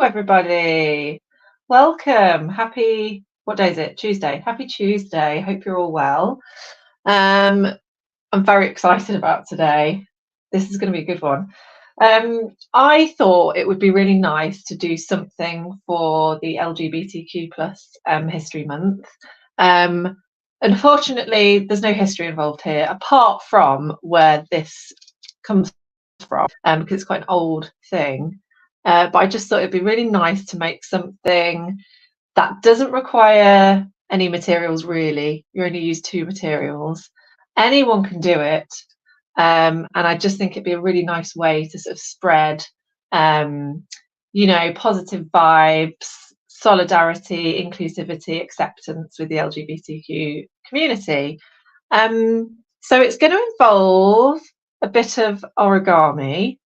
everybody. Welcome. Happy, what day is it? Tuesday. Happy Tuesday. Hope you're all well. I'm very excited about today. This is going to be a good one. I thought it would be really nice to do something for the LGBTQ plus History Month. Unfortunately, there's no history involved here, apart from where this comes from, because it's quite an old thing. But I just thought it'd be really nice to make something that doesn't require any materials, really. You only use 2 materials. Anyone can do it. And I just think it'd be a really nice way to sort of spread, positive vibes, solidarity, inclusivity, acceptance with the LGBTQ community. So it's going to involve a bit of origami,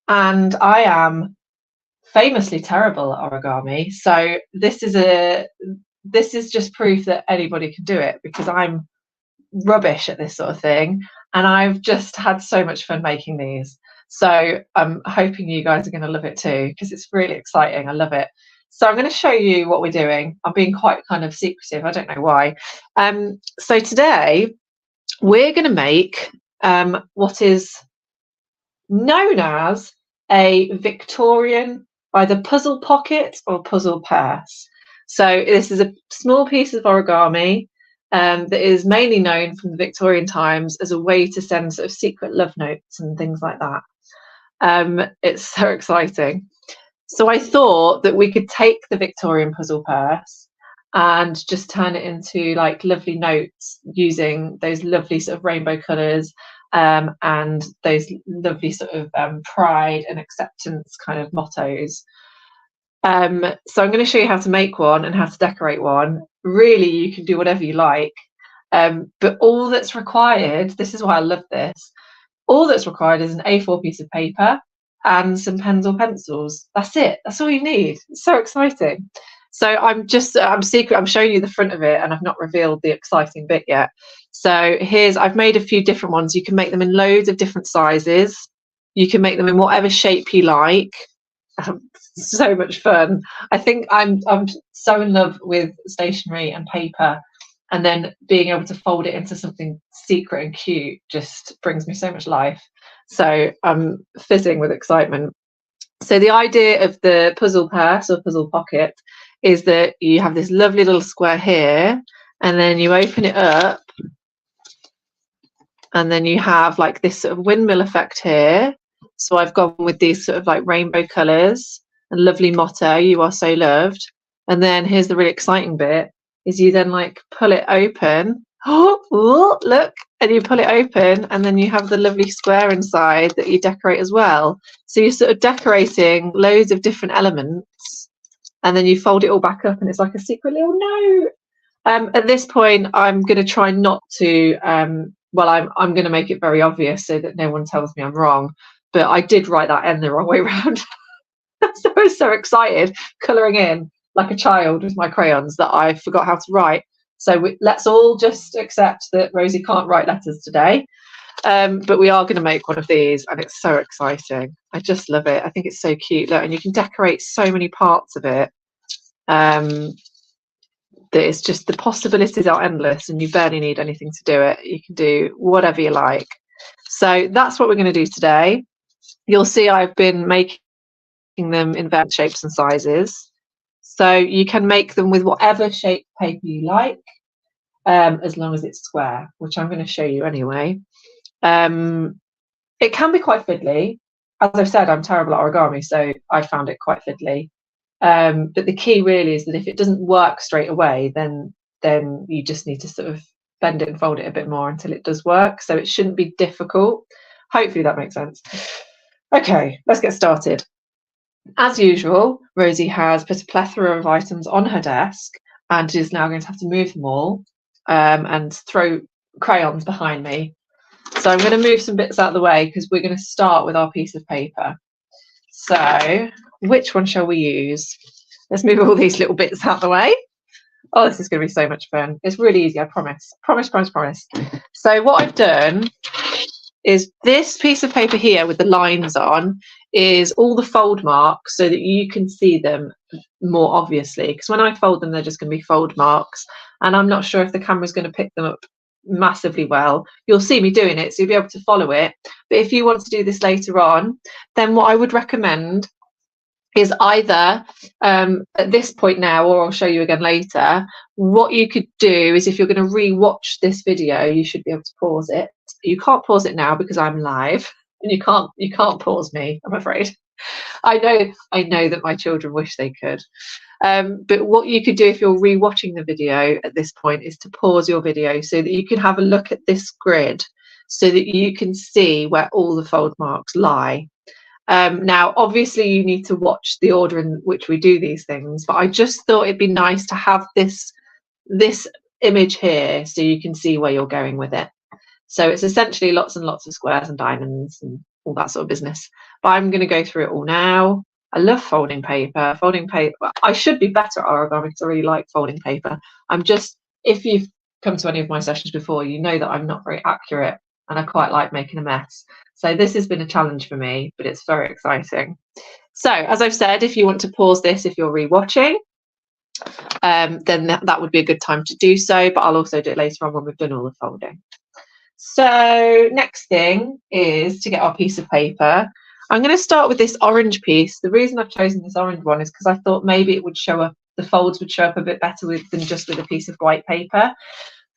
and I am famously terrible at origami, so this is just proof that anybody can do it, because I'm rubbish at this sort of thing, and I've just had so much fun making these. So I'm hoping you guys are going to love it too, because it's really exciting. I love it. So I'm going to show you what we're doing. I'm being quite kind of secretive, I don't know why. So today we're going to make what is known as a Victorian either puzzle pocket or puzzle purse. So this is a small piece of origami that is mainly known from the Victorian times as a way to send sort of secret love notes and things like that. It's so exciting. So I thought that we could take the Victorian puzzle purse and just turn it into like lovely notes using those lovely sort of rainbow colours, and those lovely sort of pride and acceptance kind of mottos. So I'm going to show you how to make one and how to decorate one. Really, you can do whatever you like, but all that's required, this is why I love this, all that's required is an A4 piece of paper and some pens or pencils. That's it. That's all you need. It's so exciting. So I'm showing you the front of it, and I've not revealed the exciting bit yet. So I've made a few different ones. You can make them in loads of different sizes. You can make them in whatever shape you like. So much fun. I think I'm so in love with stationery and paper, and then being able to fold it into something secret and cute just brings me so much life. So I'm fizzing with excitement. So the idea of the puzzle purse or puzzle pocket is that you have this lovely little square here, and then you open it up, and then you have like this sort of windmill effect here. So I've gone with these sort of like rainbow colours and lovely motto, "You are so loved." And then here's the really exciting bit, is you then like pull it open. Oh, look, and you pull it open, and then you have the lovely square inside that you decorate as well. So you're sort of decorating loads of different elements, and then you fold it all back up, and it's like a secret little note. At this point, I'm going to try not to. I'm going to make it very obvious so that no one tells me I'm wrong. But I did write that N the wrong way around. So I was so excited, colouring in like a child with my crayons, that I forgot how to write. So let's all just accept that Rosie can't write letters today. But we are going to make one of these, and it's so exciting. I just love it. I think it's so cute. Look, and you can decorate so many parts of it. That it's just, the possibilities are endless, and you barely need anything to do it. You can do whatever you like. So that's what we're going to do today. You'll see I've been making them in various shapes and sizes. So you can make them with whatever shape paper you like, as long as it's square, which I'm going to show you anyway. It can be quite fiddly. As I've said, I'm terrible at origami, so I found it quite fiddly. But the key really is that if it doesn't work straight away, then you just need to sort of bend it and fold it a bit more until it does work. So it shouldn't be difficult. Hopefully that makes sense. Okay, let's get started. As usual, Rosie has put a plethora of items on her desk, and is now going to have to move them all and throw crayons behind me. So I'm going to move some bits out of the way, because we're going to start with our piece of paper. So which one shall we use? Let's move all these little bits out of the way. Oh, this is going to be so much fun. It's really easy, I promise. Promise. So what I've done is this piece of paper here with the lines on is all the fold marks so that you can see them more obviously, because when I fold them, they're just going to be fold marks, and I'm not sure if the camera's going to pick them up massively well. You'll see me doing it, so you'll be able to follow it. But if you want to do this later on, then what I would recommend is either at this point now, or I'll show you again later, what you could do is if you're going to re-watch this video, you should be able to pause it. You can't pause it now because I'm live, and you can't pause me, I'm afraid. I know that my children wish they could. But what you could do if you're re-watching the video at this point is to pause your video so that you can have a look at this grid so that you can see where all the fold marks lie. Now, obviously, you need to watch the order in which we do these things, but I just thought it'd be nice to have this image here so you can see where you're going with it. So it's essentially lots and lots of squares and diamonds and all that sort of business. But I'm going to go through it all now. I love folding paper. Folding paper, I should be better at origami because I really like folding paper. If you've come to any of my sessions before, you know that I'm not very accurate and I quite like making a mess. So this has been a challenge for me, but it's very exciting. So as I've said, if you want to pause this, if you're re-watching, then that would be a good time to do so, but I'll also do it later on when we've done all the folding. So next thing is to get our piece of paper. I'm going to start with this orange piece. The reason I've chosen this orange one is because I thought maybe it would show up, the folds would show up a bit better than just with a piece of white paper.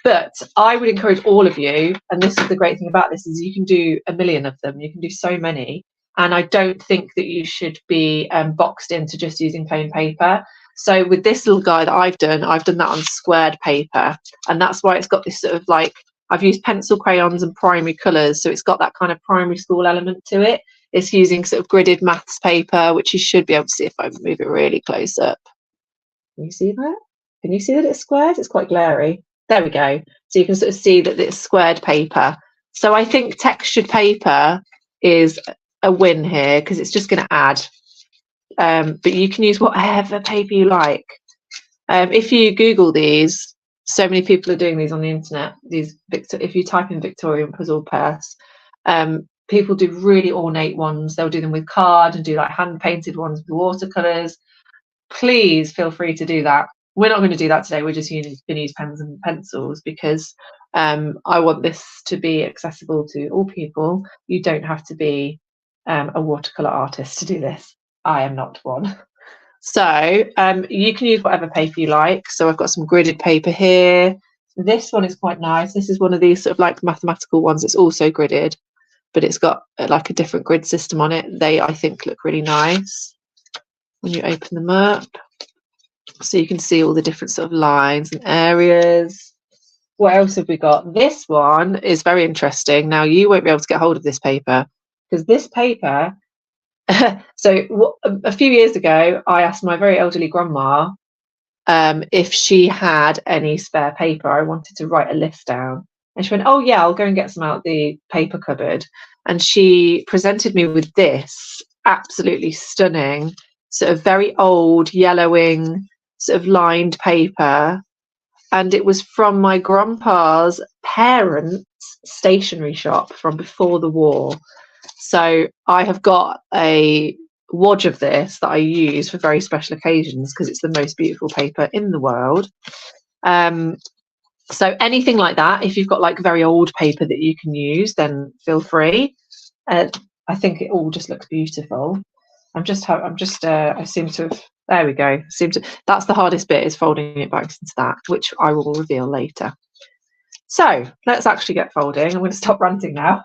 But I would encourage all of you, and this is the great thing about this, is you can do a million of them. You can do so many. And I don't think that you should be boxed into just using plain paper. So with this little guy that I've done that on squared paper. And that's why it's got this sort of like, I've used pencil crayons and primary colours. So it's got that kind of primary school element to it. It's using sort of gridded maths paper, which you should be able to see if I move it really close up. Can you see that? Can you see that it's squared? It's quite glary. There we go. So you can sort of see that it's squared paper. So I think textured paper is a win here because it's just going to add. But you can use whatever paper you like. If you Google these, so many people are doing these on the internet. If you type in Victorian puzzle purse, people do really ornate ones. They'll do them with card and do like hand painted ones with watercolors. Please feel free to do that. We're not going to do that today. We're just going to use pens and pencils because I want this to be accessible to all people. You don't have to be a watercolor artist to do this. I am not one. So you can use whatever paper you like. So I've got some gridded paper here. This one is quite nice. This is one of these sort of like mathematical ones. It's also gridded, but it's got like a different grid system on it. They, I think, look really nice when you open them up. So you can see all the different sort of lines and areas. What else have we got? This one is very interesting. Now, you won't be able to get hold of this paper because this paper, so a few years ago, I asked my very elderly grandma if she had any spare paper. I wanted to write a list down. And she went, oh, yeah, I'll go and get some out of the paper cupboard. And she presented me with this absolutely stunning, sort of very old, yellowing, sort of lined paper. And it was from my grandpa's parents' stationery shop from before the war. So I have got a wodge of this that I use for very special occasions because it's the most beautiful paper in the world. So anything like that, if you've got like very old paper that you can use, then feel free. I think it all just looks beautiful. I seem to have, there we go. That's the hardest bit, is folding it back into that, which I will reveal later. So let's actually get folding. I'm going to stop ranting now.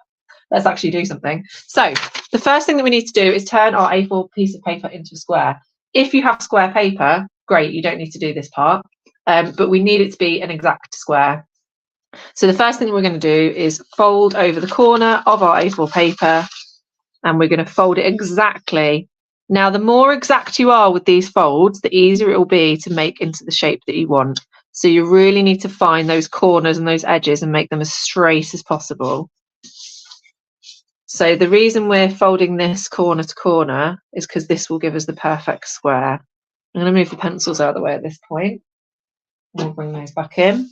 Let's actually do something. So the first thing that we need to do is turn our A4 piece of paper into a square. If you have square paper, great, you don't need to do this part, but we need it to be an exact square. So the first thing we're going to do is fold over the corner of our A4 paper, and we're going to fold it exactly. Now, the more exact you are with these folds, the easier it will be to make into the shape that you want. So you really need to find those corners and those edges and make them as straight as possible. So the reason we're folding this corner to corner is because this will give us the perfect square. I'm going to move the pencils out of the way at this point. We'll bring those back in.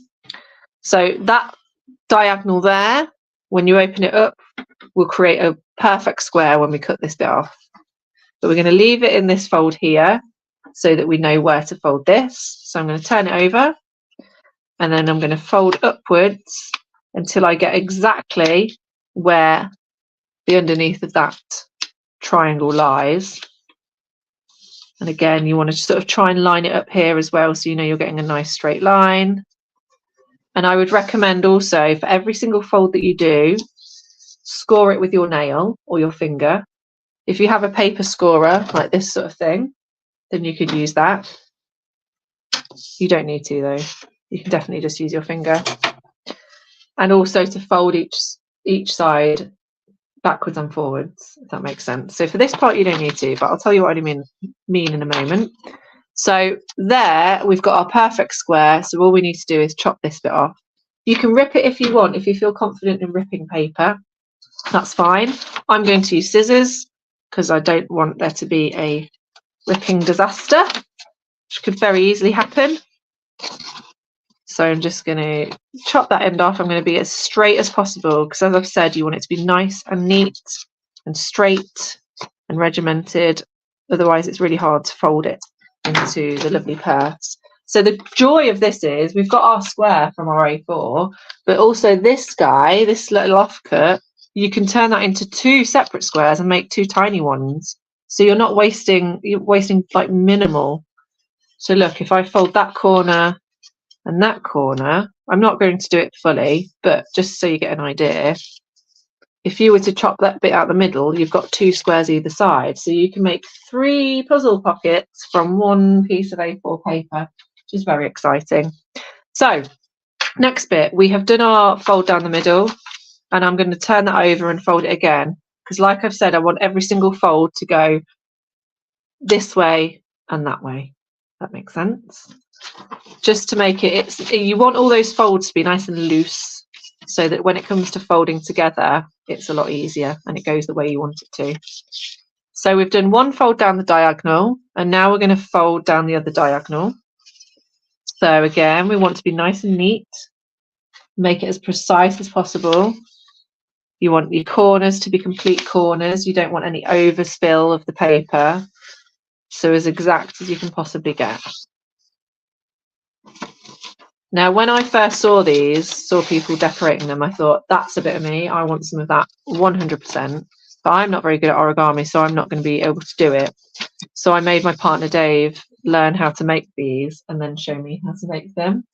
So that diagonal there, when you open it up, will create a perfect square when we cut this bit off. but we're going to leave it in this fold here so that we know where to fold this. So I'm going to turn it over, and then I'm going to fold upwards until I get exactly where the underneath of that triangle lies. And again, you want to sort of try and line it up here as well, so you know you're getting a nice straight line. And I would recommend also, for every single fold that you do, score it with your nail or your finger. If you have a paper scorer like this sort of thing, then you could use that. You don't need to though. You can definitely just use your finger. And also to fold each side backwards and forwards, if that makes sense. So for this part you don't need to, but I'll tell you what I mean in a moment. So there we've got our perfect square, so all we need to do is chop this bit off. You can rip it if you want, if you feel confident in ripping paper, that's fine. I'm going to use scissors because I don't want there to be a ripping disaster, which could very easily happen. So I'm just going to chop that end off. I'm going to be as straight as possible because, as I've said, you want it to be nice and neat and straight and regimented. Otherwise, it's really hard to fold it into the lovely purse. So the joy of this is we've got our square from our A4, but also this guy, this little offcut, you can turn that into 2 separate squares and make 2 tiny ones. So you're not wasting, you're wasting like minimal. So look, if I fold that corner and that corner, I'm not going to do it fully, but just so you get an idea, if you were to chop that bit out the middle, you've got 2 squares either side. So you can make 3 puzzle pockets from 1 piece of A4 paper, which is very exciting. So next bit, we have done our fold down the middle, and I'm going to turn that over and fold it again, because like I've said, I want every single fold to go this way and that way. That makes sense. Just to make it, you want all those folds to be nice and loose so that when it comes to folding together, it's a lot easier and it goes the way you want it to. So we've done 1 fold down the diagonal, and now we're going to fold down the other diagonal. So again, we want to be nice and neat, make it as precise as possible. You want your corners to be complete corners. You don't want any overspill of the paper. So as exact as you can possibly get. Now, when I first saw people decorating them, I thought, that's a bit of me. I want some of that 100%. But I'm not very good at origami, so I'm not going to be able to do it. So I made my partner Dave learn how to make these and then show me how to make them.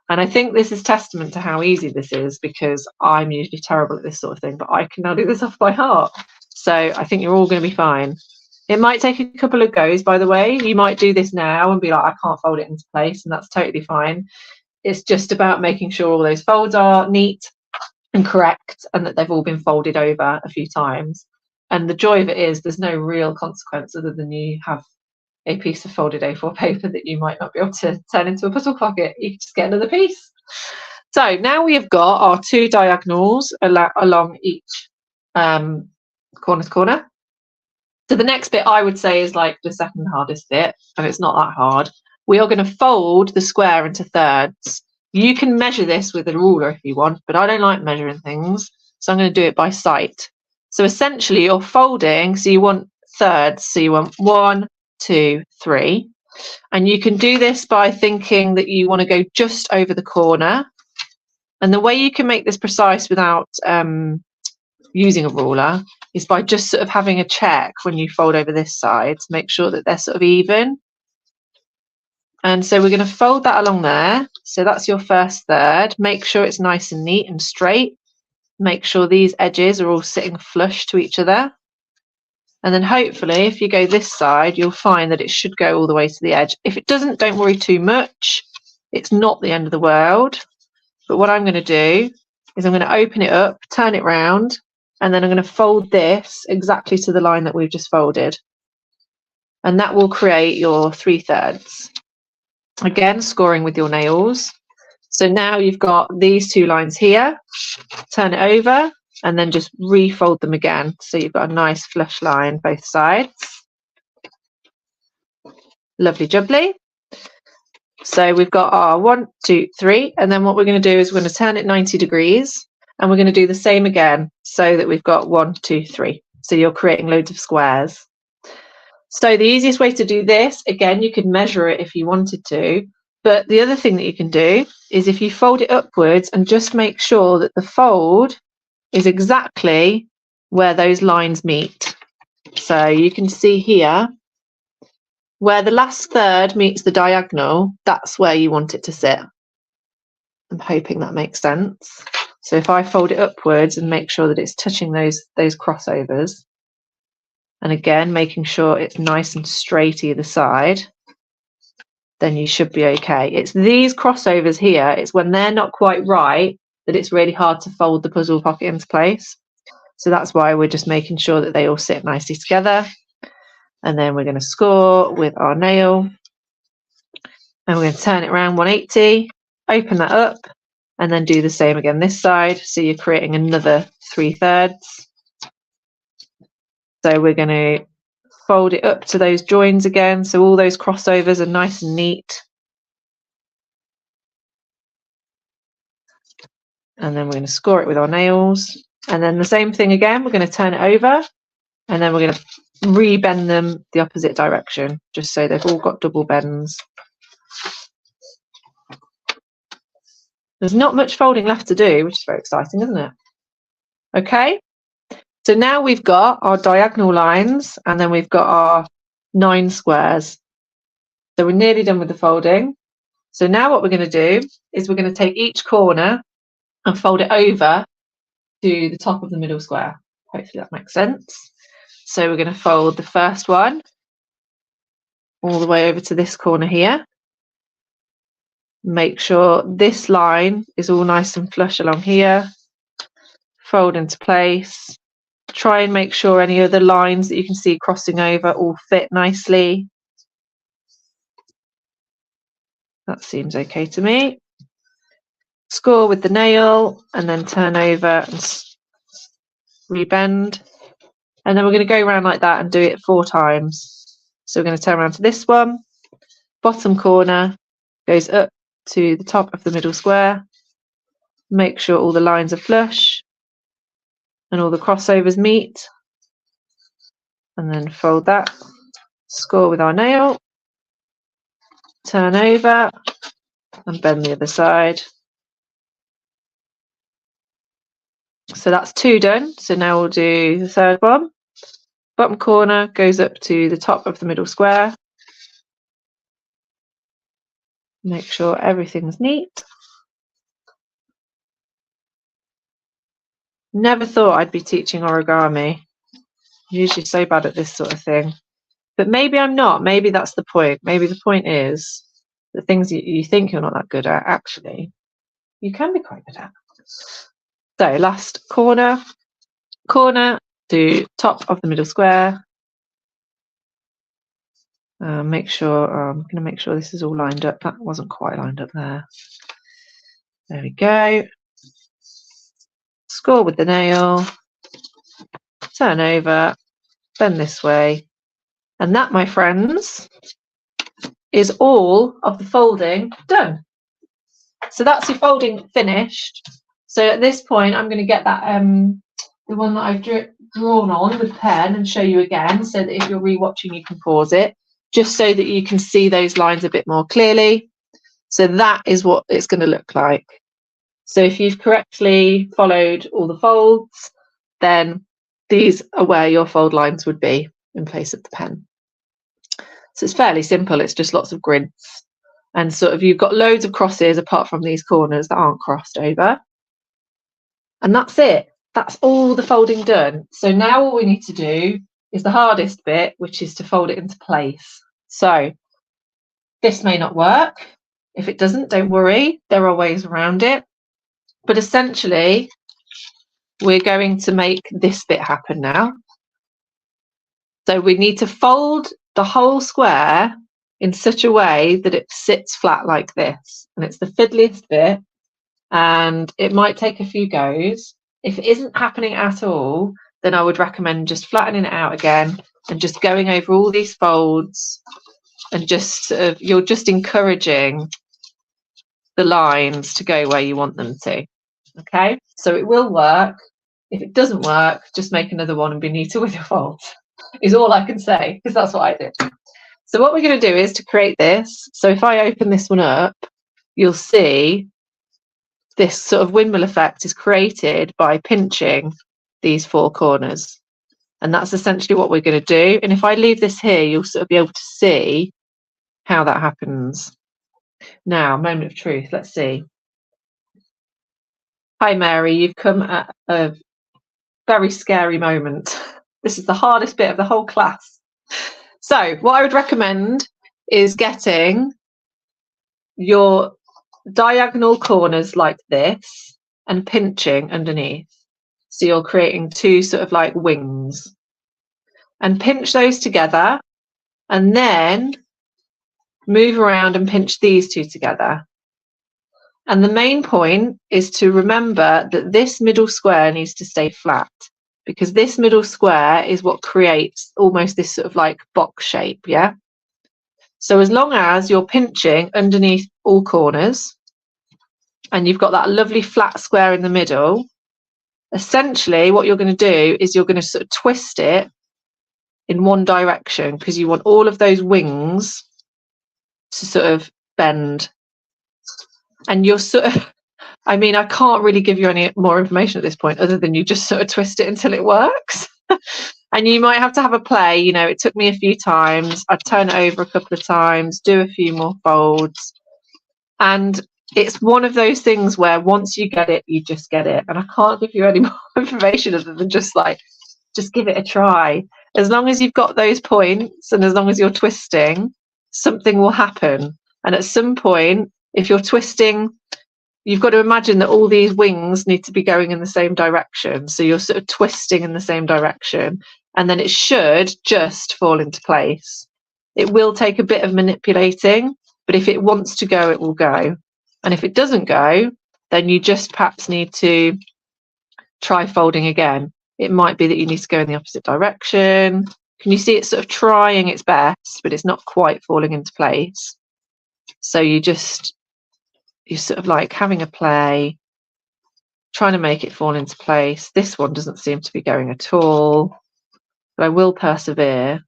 And I think this is testament to how easy this is, because I'm usually terrible at this sort of thing, but I can now do this off by heart. So I think you're all going to be fine. It might take a couple of goes, by the way. You might do this now and be like, I can't fold it into place, and that's totally fine. It's just about making sure all those folds are neat and correct and that they've all been folded over a few times. And the joy of it is there's no real consequence other than you have a piece of folded A4 paper that you might not be able to turn into a puzzle pocket. You can just get another piece. So now we have got our 2 diagonals along each corner to corner. So the next bit I would say is like the second hardest bit, and it's not that hard. We are going to fold the square into thirds. You can measure this with a ruler if you want, but I don't like measuring things, so I'm going to do it by sight. So essentially you're folding, so you want thirds, so you want 1, 2, 3. And you can do this by thinking that you want to go just over the corner. And the way you can make this precise without using a ruler is by just sort of having a check when you fold over this side to make sure that they're sort of even. And so we're going to fold that along there. So that's your first third. Make sure it's nice and neat and straight. Make sure these edges are all sitting flush to each other. And then hopefully if you go this side, you'll find that it should go all the way to the edge. If it doesn't, don't worry too much. It's not the end of the world. But what I'm going to do is I'm going to open it up, turn it round, and then I'm going to fold this exactly to the line that we've just folded. And that will create your 3 thirds. Again, scoring with your nails. So now you've got these 2 lines here. Turn it over and then just refold them again. So you've got a nice flush line both sides. Lovely jubbly. So we've got our 1, 2, 3, and then what we're going to do is we're going to turn it 90 degrees, and we're going to do the same again so that we've got 1, 2, 3. So you're creating loads of squares. So the easiest way to do this, again, you could measure it if you wanted to, but the other thing that you can do is if you fold it upwards and just make sure that the fold is exactly where those lines meet. So you can see here where the last third meets the diagonal, that's where you want it to sit. I'm hoping that makes sense. So if I fold it upwards and make sure that it's touching those crossovers, and again making sure it's nice and straight either side, then you should be okay. It's these crossovers here, it's when they're not quite right that it's really hard to fold the puzzle pocket into place. So that's why we're just making sure that they all sit nicely together. And then we're going to score with our nail, and we're going to turn it around 180, open that up, and then do the same again this side. So you're creating another 3/3. So we're going to fold it up to those joins again, so all those crossovers are nice and neat. And then we're going to score it with our nails. And then the same thing again, we're going to turn it over, and then we're going to rebend them the opposite direction, just so they've all got double bends. There's not much folding left to do, which is very exciting, isn't it? Okay, so now we've got our diagonal lines, and then we've got our 9 squares. So we're nearly done with the folding. So now what we're going to do is we're going to take each corner and fold it over to the top of the middle square. Hopefully that makes sense. So we're going to fold the first one all the way over to this corner here. Make sure this line is all nice and flush along here. Fold into place. Try and make sure any other lines that you can see crossing over all fit nicely. That seems okay to me. Score with the nail and then turn over and rebend. And then we're going to go around like that and do it 4 times. So we're going to turn around to this one. Bottom corner goes up to the top of the middle square. Make sure all the lines are flush and all the crossovers meet. And then fold that. Score with our nail. Turn over and bend the other side. So that's 2 done. So now we'll do the third one. Bottom corner goes up to the top of the middle square. Make sure everything's neat. Never thought I'd be teaching origami. I'm usually so bad at this sort of thing. But maybe I'm not. Maybe that's the point. Maybe the point is the things you think you're not that good at, actually, you can be quite good at. So last corner to top of the middle square. Make sure, I'm going to make sure this is all lined up. That wasn't quite lined up there. There we go. Score with the nail. Turn over. Bend this way. And that, my friends, is all of the folding done. So that's your folding finished. So at this point, I'm going to get that the one that I've drawn on with pen and show you again, so that if you're rewatching, you can pause it, just so that you can see those lines a bit more clearly. So that is what it's going to look like. So if you've correctly followed all the folds, then these are where your fold lines would be in place of the pen. So it's fairly simple. It's just lots of grids. And sort of you've got loads of crosses apart from these corners that aren't crossed over. And that's it. That's all the folding done. So now all we need to do is the hardest bit, which is to fold it into place. So this may not work. If it doesn't, don't worry. There are ways around it. But essentially, we're going to make this bit happen now. So we need to fold the whole square in such a way that it sits flat like this. And it's the fiddliest bit. And it might take a few goes. If it isn't happening at all, then I would recommend just flattening it out again and just going over all these folds and just sort of, you're just encouraging the lines to go where you want them to. Okay, so it will work. If it doesn't work, just make another one and be neater with your folds. is all I can say, because that's what I did. So what we're going to do is to create this. So if I open this one up, you'll see this sort of windmill effect is created by pinching these four corners. And that's essentially what we're going to do. And if I leave this here, you'll sort of be able to see how that happens. Now, moment of truth, let's see. Hi, Mary, you've come at a very scary moment. This is the hardest bit of the whole class. So what I would recommend is getting your diagonal corners like this and pinching underneath. So you're creating two sort of like wings, and pinch those together and then move around and pinch these two together. And the main point is to remember that this middle square needs to stay flat, because this middle square is what creates almost this sort of like box shape, yeah? So as long as you're pinching underneath all corners and you've got that lovely flat square in the middle, essentially what you're going to do is you're going to sort of twist it in one direction, because you want all of those wings to sort of bend. And you're sort of, I mean, I can't really give you any more information at this point other than you just sort of twist it until it works. And you might have to have a play, you know, it took me a few times. I'd turn it over a couple of times, do a few more folds. And it's one of those things where once you get it, you just get it. And I can't give you any more information other than just give it a try. As long as you've got those points and as long as you're twisting, something will happen. And at some point, if you're twisting, you've got to imagine that all these wings need to be going in the same direction. So you're sort of twisting in the same direction, and then it should just fall into place. It will take a bit of manipulating, but if it wants to go, it will go. And if it doesn't go, then you just perhaps need to try folding again. It might be that you need to go in the opposite direction. Can you see it's sort of trying its best, but it's not quite falling into place? So you're sort of like having a play, trying to make it fall into place. This one doesn't seem to be going at all, but I will persevere.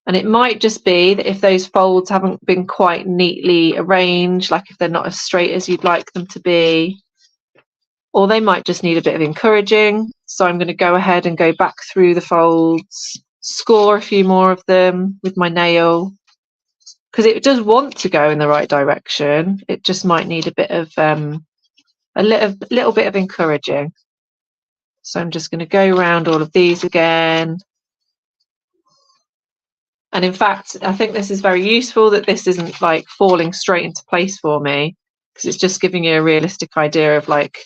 And it might just be that if those folds haven't been quite neatly arranged, like if they're not as straight as you'd like them to be, or they might just need a bit of encouraging. So I'm going to go ahead and go back through the folds, score a few more of them with my nail, because it does want to go in the right direction. It just might need a bit of a little bit of encouraging. So I'm just going to go around all of these again. And in fact, I think this is very useful that this isn't like falling straight into place for me, because it's just giving you a realistic idea of, like,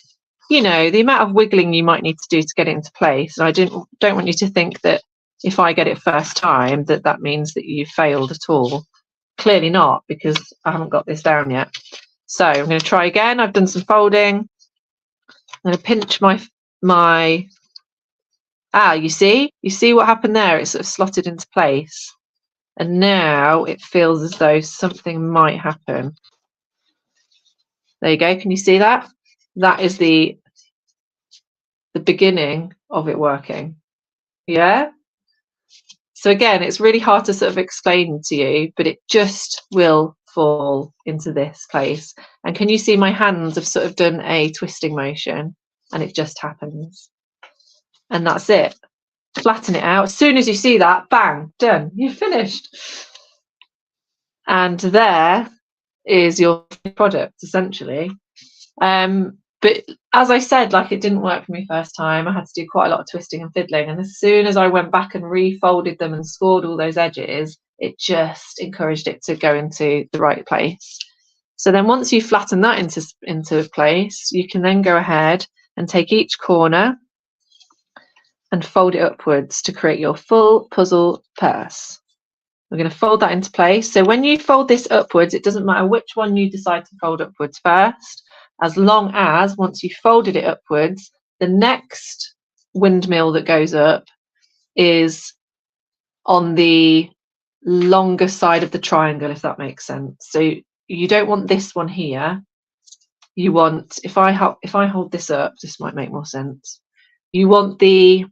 you know, the amount of wiggling you might need to do to get it into place. And I don't want you to think that if I get it first time that means that you failed at all. Clearly not, because I haven't got this down yet. So I'm going to try again. I've done some folding. I'm going to pinch you see what happened there? It's sort of slotted into place. And now it feels as though something might happen. There you go. Can you see that? That is the beginning of it working. Yeah? So again, it's really hard to sort of explain to you, but it just will fall into this place. And can you see my hands have sort of done a twisting motion, and it just happens. And that's it. Flatten it out. As soon as you see that, bang, done. You've finished. And there is your product, essentially. But as I said, like, it didn't work for me first time. I had to do quite a lot of twisting and fiddling. And as soon as I went back and refolded them and scored all those edges, it just encouraged it to go into the right place. So then once you flatten that into place, you can then go ahead and take each corner and fold it upwards to create your full puzzle purse. We're going to fold that into place. So when you fold this upwards, it doesn't matter which one you decide to fold upwards first, as long as once you've folded it upwards, the next windmill that goes up is on the longer side of the triangle, if that makes sense. So you don't want this one here. You want, if I hold this up, this might make more sense. You want the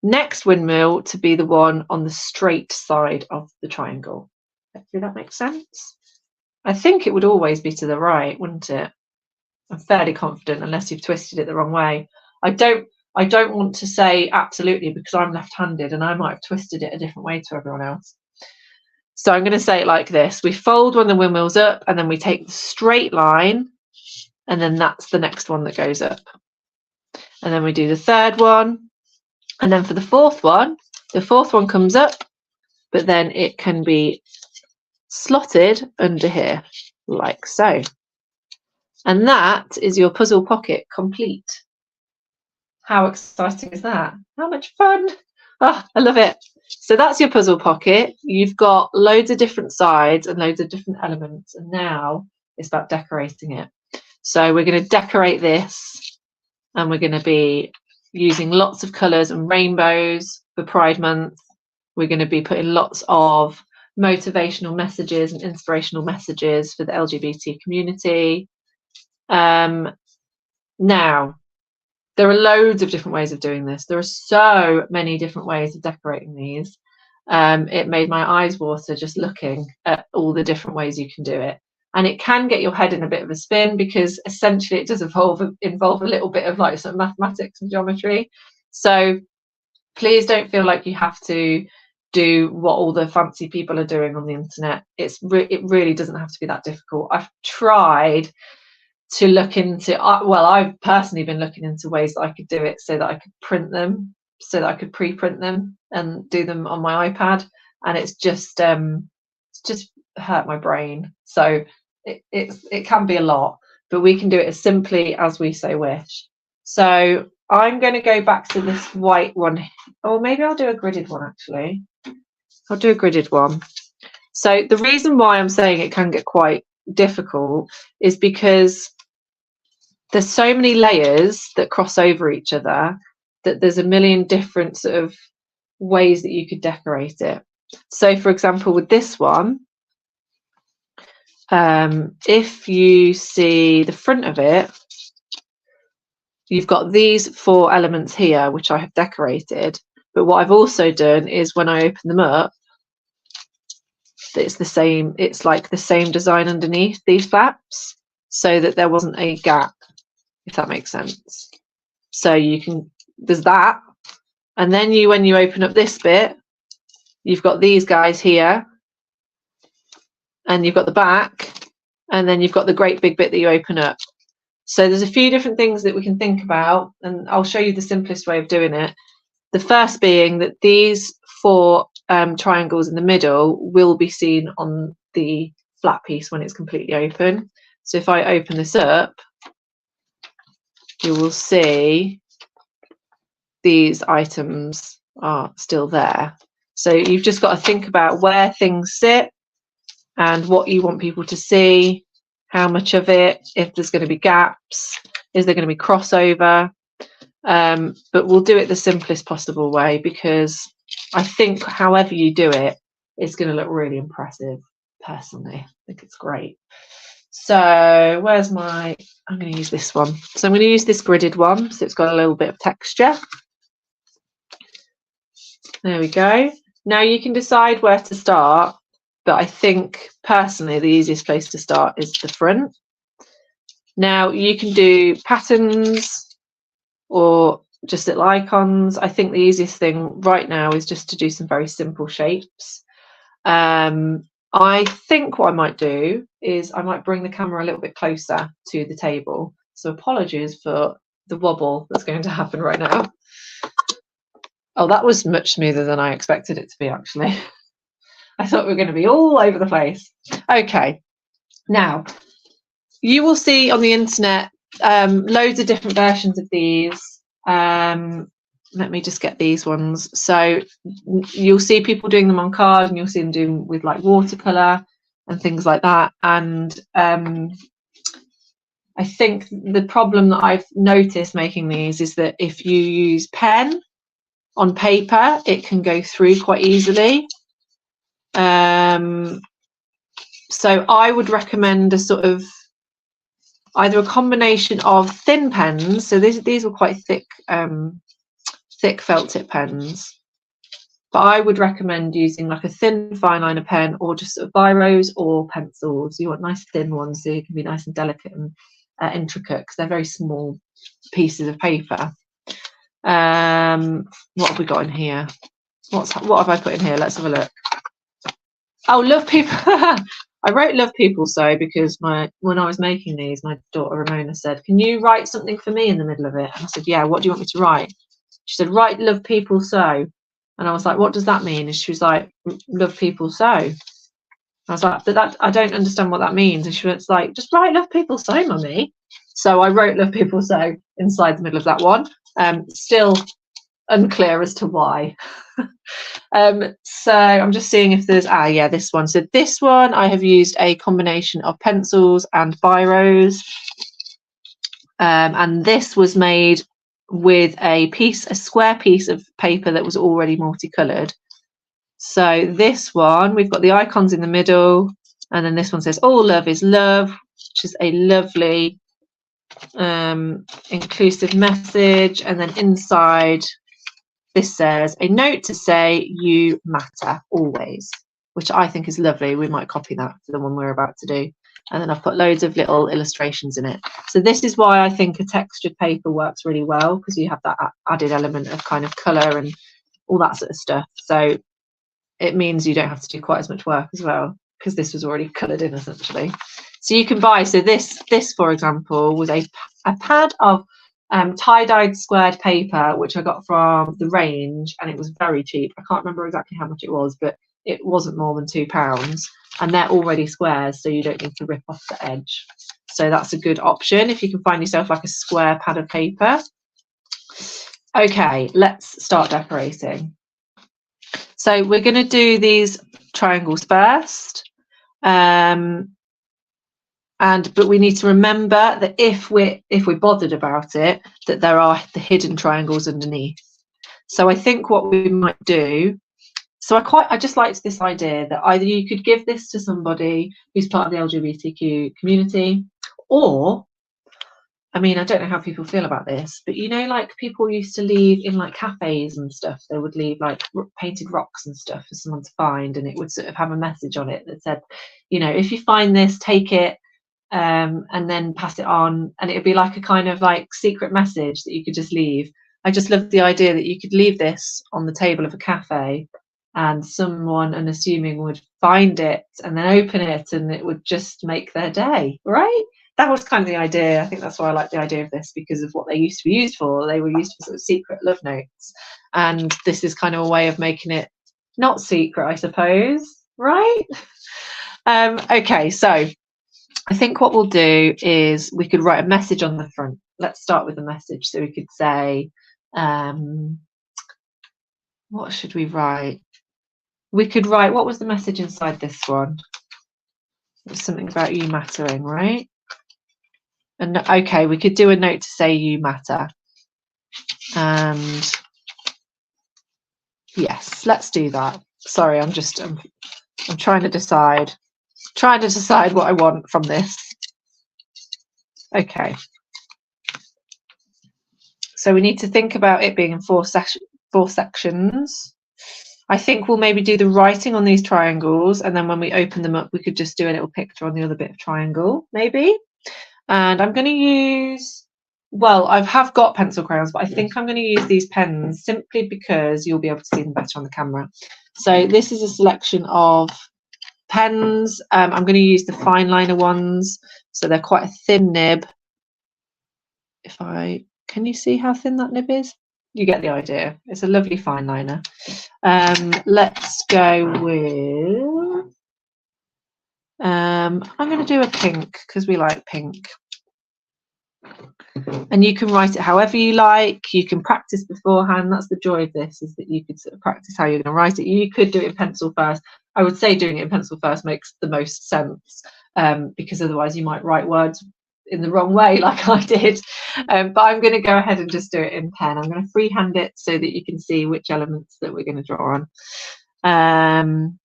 next windmill to be the one on the straight side of the triangle. Hopefully that makes sense. I think it would always be to the right, wouldn't it? I'm fairly confident, unless you've twisted it the wrong way. I don't want to say absolutely, because I'm left-handed and I might have twisted it a different way to everyone else. So I'm going to say it like this. We fold one of the windmills up, and then we take the straight line, and then that's the next one that goes up. And then we do the third one. And then for the fourth one comes up, but then it can be slotted under here, like so. And that is your puzzle pocket complete. How exciting is that? How much fun! Oh, I love it. So that's your puzzle pocket. You've got loads of different sides and loads of different elements, and now it's about decorating it. So we're going to decorate this, and we're going to be using lots of colours and rainbows for Pride Month. We're going to be putting lots of motivational messages and inspirational messages for the LGBT community. Now, there are loads of different ways of doing this. There are so many different ways of decorating these. It made my eyes water just looking at all the different ways you can do it. And it can get your head in a bit of a spin, because essentially it does involve a little bit of like some mathematics and geometry. So please don't feel like you have to do what all the fancy people are doing on the internet. It really doesn't have to be that difficult. I've tried to look into, well, I've personally been looking into ways that I could do it so that I could print them, so that I could pre-print them and do them on my iPad, and it's just hurt my brain. So it can be a lot, but we can do it as simply as we so wish. So I'm going to go back to this white one, or maybe I'll do a gridded one actually. I'll do a gridded one. So the reason why I'm saying it can get quite difficult is because there's so many layers that cross over each other that there's a million different sort of ways that you could decorate it. So for example, with this one, if you see the front of it, you've got these 4 elements here, which I have decorated. But what I've also done is when I open them up, it's the same, it's like the same design underneath these flaps, so that there wasn't a gap, if that makes sense. So you can, there's that, and then when you open up this bit, you've got these guys here, and you've got the back, and then you've got the great big bit that you open up. So there's a few different things that we can think about, and I'll show you the simplest way of doing it. The first being that these 4 triangles in the middle will be seen on the flat piece when it's completely open. So if I open this up, you will see these items are still there. So you've just got to think about where things sit and what you want people to see, how much of it, if there's going to be gaps, is there going to be crossover. But we'll do it the simplest possible way, because I think however you do it, it's going to look really impressive. Personally, I think it's great. So where's my, I'm going to use this one. So I'm going to use this gridded one, so it's got a little bit of texture. There we go. Now you can decide where to start, but I think personally the easiest place to start is the front. Now you can do patterns or just little icons. I think the easiest thing right now is just to do some very simple shapes. I think what I might do is I might bring the camera a little bit closer to the table. So apologies for the wobble that's going to happen right now. Oh, that was much smoother than I expected it to be, actually. I thought we were going to be all over the place. Okay, now you will see on the internet loads of different versions of these. Let me just get these ones. So you'll see people doing them on card, and you'll see them doing with like watercolor and things like that. And I think the problem that I've noticed making these is that if you use pen on paper, it can go through quite easily. So I would recommend a sort of either a combination of thin pens. So these were quite thick thick felt tip pens, but I would recommend using like a thin fine liner pen or just sort of biros or pencils. You want nice thin ones so you can be nice and delicate and intricate, because they're very small pieces of paper. What have we got in here? What have I put in here? Let's have a look. Oh, love people. I wrote love people so because when I was making these, my daughter Ramona said, can you write something for me in the middle of it? And I said, yeah, what do you want me to write? She said, write love people so. And I was like, what does that mean? And she was like, love people so. I was like, but that, I don't understand what that means. And she was like, just write love people so, mummy. So I wrote love people so inside the middle of that one. Still unclear as to why. So I'm just seeing if there's, yeah, this one. So this one, I have used a combination of pencils and biros. And this was made with a square piece of paper that was already multicoloured. So this one, we've got the icons in the middle, and then this one says all love is love, which is a lovely inclusive message. And then inside this says a note to say you matter always, which I think is lovely. We might copy that for the one we're about to do. And then I've put loads of little illustrations in it. So this is why I think a textured paper works really well, because you have that added element of kind of colour and all that sort of stuff. So it means you don't have to do quite as much work as well, because this was already coloured in essentially. So you can buy, so this for example was a pad of tie-dyed squared paper, which I got from the range, and it was very cheap. I can't remember exactly how much it was, but it wasn't more than £2, and they're already squares, so you don't need to rip off the edge. So that's a good option if you can find yourself like a square pad of paper. Okay, let's start decorating. So we're going to do these triangles first, but we need to remember that if we're bothered about it, that there are the hidden triangles underneath. So I think what we might do, so I just liked this idea that either you could give this to somebody who's part of the LGBTQ community, or, I mean, I don't know how people feel about this, but you know, like people used to leave in like cafes and stuff, they would leave like painted rocks and stuff for someone to find, and it would sort of have a message on it that said, you know, if you find this, take it, and then pass it on, and it would be like a kind of like secret message that you could just leave. I just love the idea that you could leave this on the table of a cafe, and someone unassuming would find it and then open it, and it would just make their day, right? That was kind of the idea. I think that's why I like the idea of this, because of what they used to be used for. They were used for sort of secret love notes, and this is kind of a way of making it not secret, I suppose, right? Okay, so I think what we'll do is we could write a message on the front. Let's start with a message. So we could say, what should we write? We could write, what was the message inside this one? It was something about you mattering, right? And okay, we could do a note to say you matter. And yes, let's do that. Sorry, I'm trying to decide what I want from this. Okay. So we need to think about it being in four sections. I think we'll maybe do the writing on these triangles, and then when we open them up, we could just do a little picture on the other bit of triangle, maybe. And I'm going to use, well, I have got pencil crayons, but I think I'm going to use these pens simply because you'll be able to see them better on the camera. So this is a selection of pens. I'm going to use the fine liner ones, so they're quite a thin nib. Can you see how thin that nib is? You get the idea. It's a lovely fine liner. Let's go with, I'm going to do a pink because we like pink. And you can write it however you like. You can practice beforehand. That's the joy of this, is that you could sort of practice how you're going to write it. You could do it in pencil first. I would say doing it in pencil first makes the most sense, because otherwise you might write words in the wrong way like I did. But I'm going to go ahead and just do it in pen. I'm going to freehand it so that you can see which elements that we're going to draw on.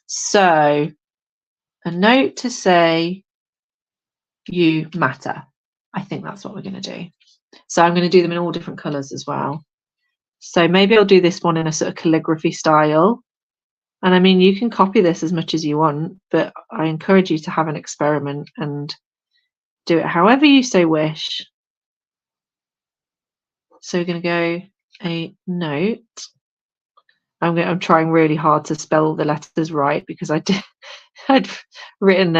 So a note to say you matter. I think that's what we're going to do. So I'm going to do them in all different colours as well. So maybe I'll do this one in a sort of calligraphy style. And I mean, you can copy this as much as you want, but I encourage you to have an experiment and do it however you so wish. So we're going to go a note. I'm trying really hard to spell the letters right because I'd written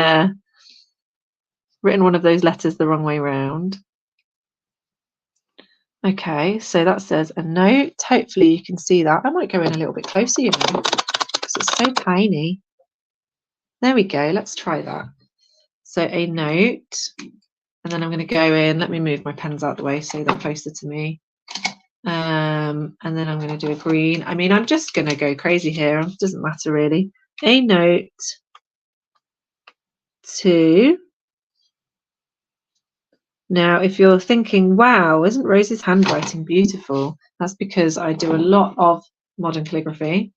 one of those letters the wrong way round. Okay, so that says a note. Hopefully you can see that. I might go in a little bit closer, you know, because it's so tiny. There we go. Let's try that. So a note, and then I'm going to go in. Let me move my pens out the way so they're closer to me. And then I'm going to do a green. I mean, I'm just going to go crazy here. It doesn't matter really. A note to. Now, if you're thinking, wow, isn't Rosie's handwriting beautiful? That's because I do a lot of modern calligraphy.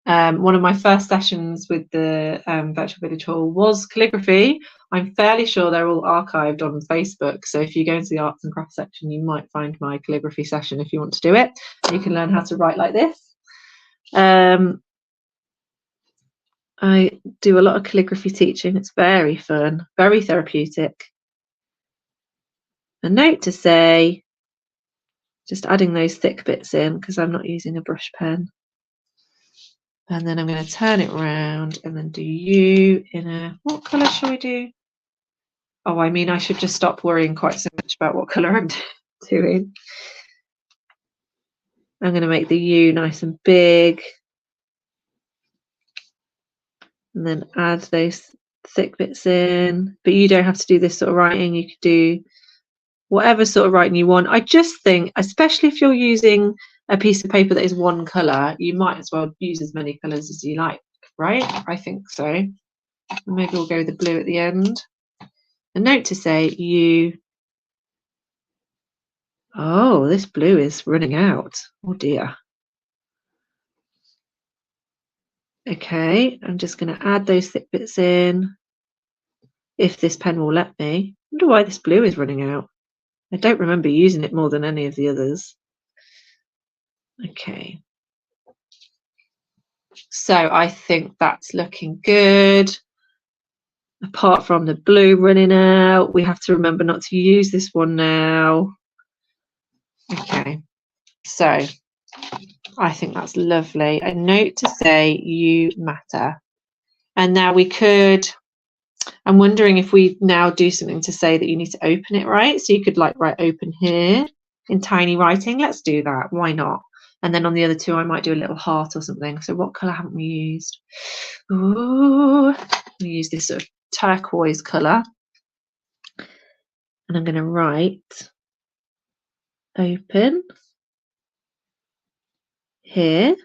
One of my first sessions with the Virtual Village Hall was calligraphy. I'm fairly sure they're all archived on Facebook. So if you go into the arts and crafts section, you might find my calligraphy session if you want to do it. You can learn how to write like this. I do a lot of calligraphy teaching. It's very fun, very therapeutic. A note to say, just adding those thick bits in because I'm not using a brush pen. And then I'm going to turn it around and then do you in a, what colour shall we do? Oh, I mean, I should just stop worrying quite so much about what colour I'm doing. I'm going to make the U nice and big. And then add those thick bits in. But you don't have to do this sort of writing. You could do whatever sort of writing you want. I just think, especially if you're using a piece of paper that is one colour, you might as well use as many colours as you like, right? I think so. Maybe we'll go with the blue at the end. A note to say you. Oh, this blue is running out. Oh dear. Okay, I'm just going to add those thick bits in. If this pen will let me. I wonder why this blue is running out. I don't remember using it more than any of the others. Okay. So I think that's looking good. Apart from the blue running out, we have to remember not to use this one now. Okay, so I think that's lovely. A note to say you matter. And now we could, I'm wondering if we now do something to say that you need to open it, right? So you could like write open here in tiny writing. Let's do that. Why not? And then on the other two, I might do a little heart or something. So what colour haven't we used? Ooh, we use this sort of turquoise colour. And I'm going to write open here.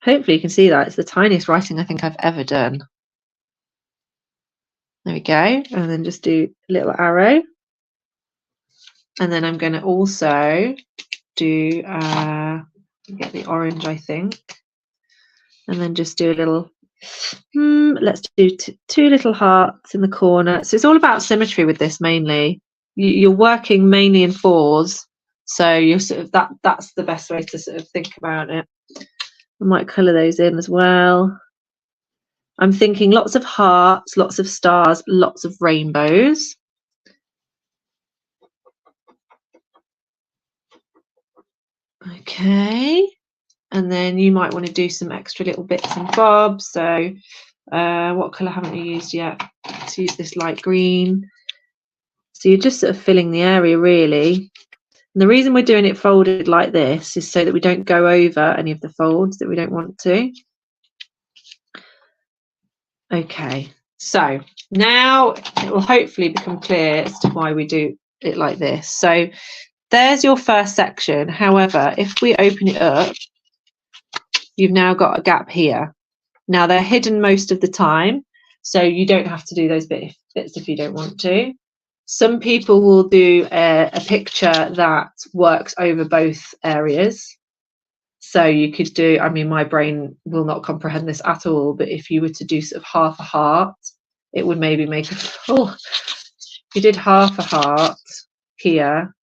Hopefully you can see that. It's the tiniest writing I think I've ever done. There we go. And then just do a little arrow. And then I'm going to also do, get the orange, I think. And then just do a little, let's do two little hearts in the corner. So it's all about symmetry with this mainly. You're working mainly in fours. So you're sort of, that's the best way to sort of think about it. I might colour those in as well. I'm thinking lots of hearts, lots of stars, lots of rainbows. Okay, and then you might want to do some extra little bits and bobs. So what colour haven't you used yet? Let's use this light green. So you're just sort of filling the area really. And the reason we're doing it folded like this is so that we don't go over any of the folds that we don't want to. Okay, so now it will hopefully become clear as to why we do it like this. So there's your first section. However, if we open it up, you've now got a gap here. Now they're hidden most of the time, so you don't have to do those bits if you don't want to. Some people will do a picture that works over both areas. So you could do, I mean, my brain will not comprehend this at all, but if you were to do sort of half a heart, it would maybe make a full, if you did half a heart here,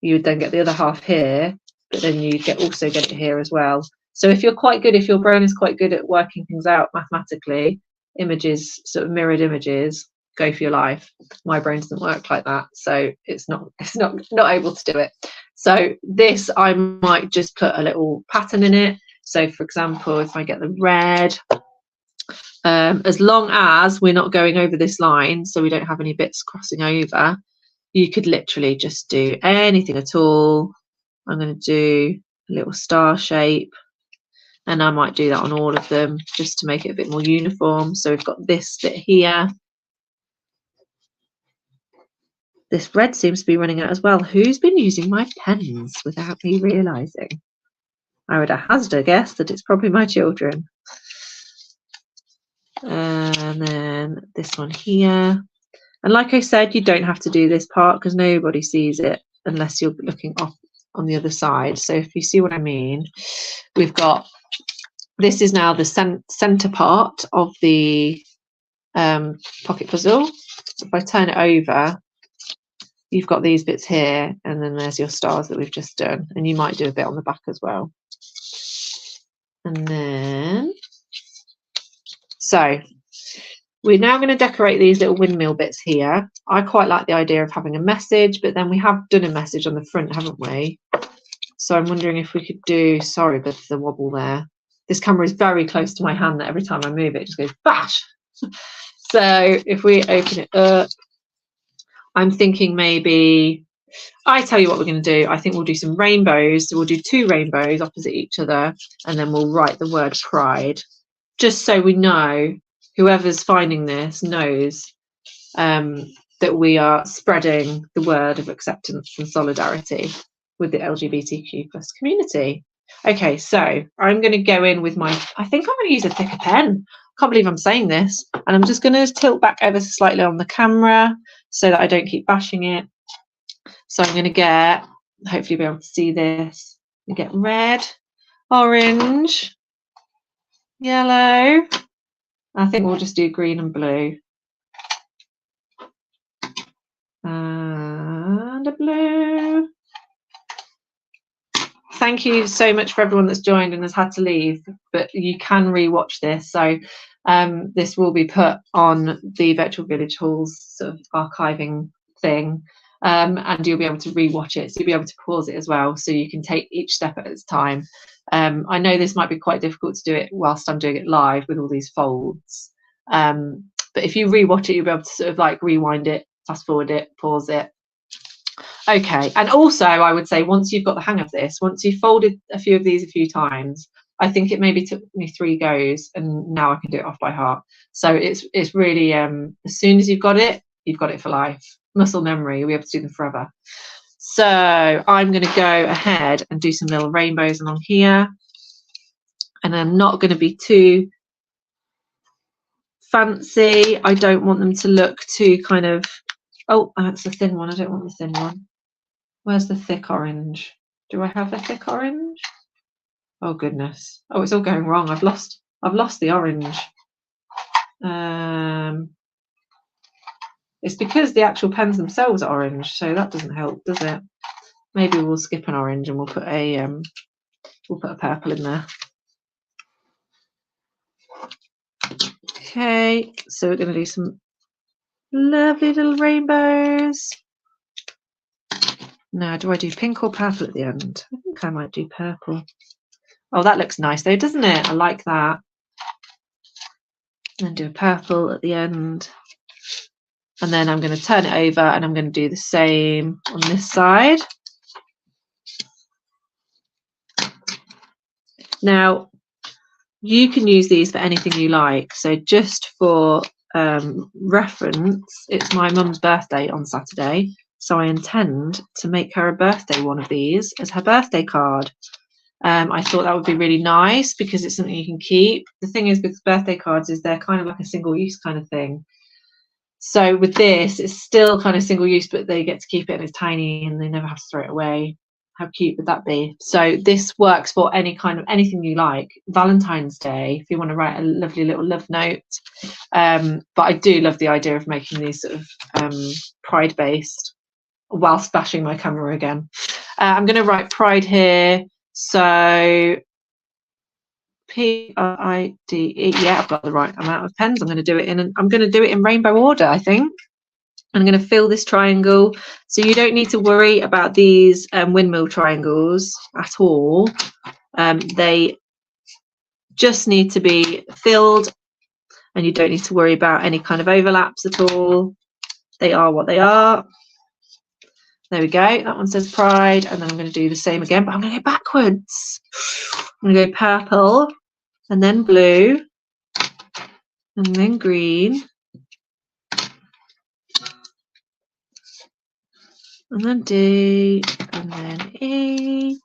you would then get the other half here, but then you also get it here as well. So if you're quite good, if your brain is quite good at working things out mathematically, images, sort of mirrored images, go for your life. My brain doesn't work like that, so it's not able to do it. So this, I might just put a little pattern in it. So for example, if I get the red, as long as we're not going over this line, so we don't have any bits crossing over, you could literally just do anything at all. I'm going to do a little star shape, and I might do that on all of them just to make it a bit more uniform. So we've got this bit here. This red seems to be running out as well. Who's been using my pens without me realising? I would have hazarded a guess that it's probably my children. And then this one here. And like I said, you don't have to do this part because nobody sees it unless you're looking off on the other side. So if you see what I mean, we've got, this is now the center part of the pocket puzzle. So if I turn it over, you've got these bits here, and then there's your stars that we've just done, and you might do a bit on the back as well. And then, so we're now going to decorate these little windmill bits here. I quite like the idea of having a message, but then we have done a message on the front, haven't we? So I'm wondering if we could do, sorry about the wobble there. This camera is very close to my hand that every time I move it, it just goes bash. So if we open it up, I'm thinking maybe, I tell you what we're going to do. I think we'll do some rainbows. So we'll do 2 rainbows opposite each other, and then we'll write the word pride, just so we know, whoever's finding this knows that we are spreading the word of acceptance and solidarity with the LGBTQ+ community. Okay, so I'm going to go in with my, I think I'm going to use a thicker pen. I can't believe I'm saying this. And I'm just going to tilt back ever so slightly on the camera so that I don't keep bashing it. So I'm going to get, hopefully be able to see this, we get red, orange, yellow. I think we'll just do green and blue. And a blue. Thank you so much for everyone that's joined and has had to leave, but you can re-watch this. So this will be put on the Virtual Village Hall's sort of archiving thing, and you'll be able to re-watch it. So you'll be able to pause it as well, so you can take each step at its time. I know this might be quite difficult to do it whilst I'm doing it live with all these folds, but if you re-watch it, you'll be able to sort of like rewind it, fast forward it, pause it. Okay, and also I would say once you've got the hang of this, once you've folded a few of these a few times, I think it maybe took me 3 goes, and now I can do it off by heart. So it's really as soon as you've got it for life. Muscle memory, you'll be able to do them forever. So I'm going to go ahead and do some little rainbows along here, and I'm not going to be too fancy. I don't want them to look too kind of, oh, that's the thin one. I don't want the thin one. Where's the thick orange? Do I have a thick orange? Oh goodness. Oh, it's all going wrong. I've lost the orange. It's because the actual pens themselves are orange, so that doesn't help, does it? Maybe we'll skip an orange and we'll put a purple in there. Okay, so we're going to do some lovely little rainbows. Now, do I do pink or purple at the end? I think I might do purple. Oh, that looks nice though, doesn't it? I like that. And then do a purple at the end. And then I'm going to turn it over and I'm going to do the same on this side. Now, you can use these for anything you like. So just for reference, it's my mum's birthday on Saturday. So I intend to make her a birthday one of these as her birthday card. I thought that would be really nice because it's something you can keep. The thing is with birthday cards is they're kind of like a single use kind of thing. So with this, it's still kind of single use, but they get to keep it and it's tiny and they never have to throw it away. How cute would that be? So this works for any kind of anything you like. Valentine's Day, if you want to write a lovely little love note. But I do love the idea of making these sort of pride-based whilst bashing my camera again. I'm going to write pride here. So P-R-I-D-E. Yeah, I've got the right amount of pens. I'm going to do it in rainbow order, I think. I'm going to fill this triangle. So you don't need to worry about these windmill triangles at all. They just need to be filled, and you don't need to worry about any kind of overlaps at all. They are what they are. There we go. That one says pride, and then I'm going to do the same again, but I'm going to go backwards. I'm going to go purple, and then blue, and then green, and then D, and then E.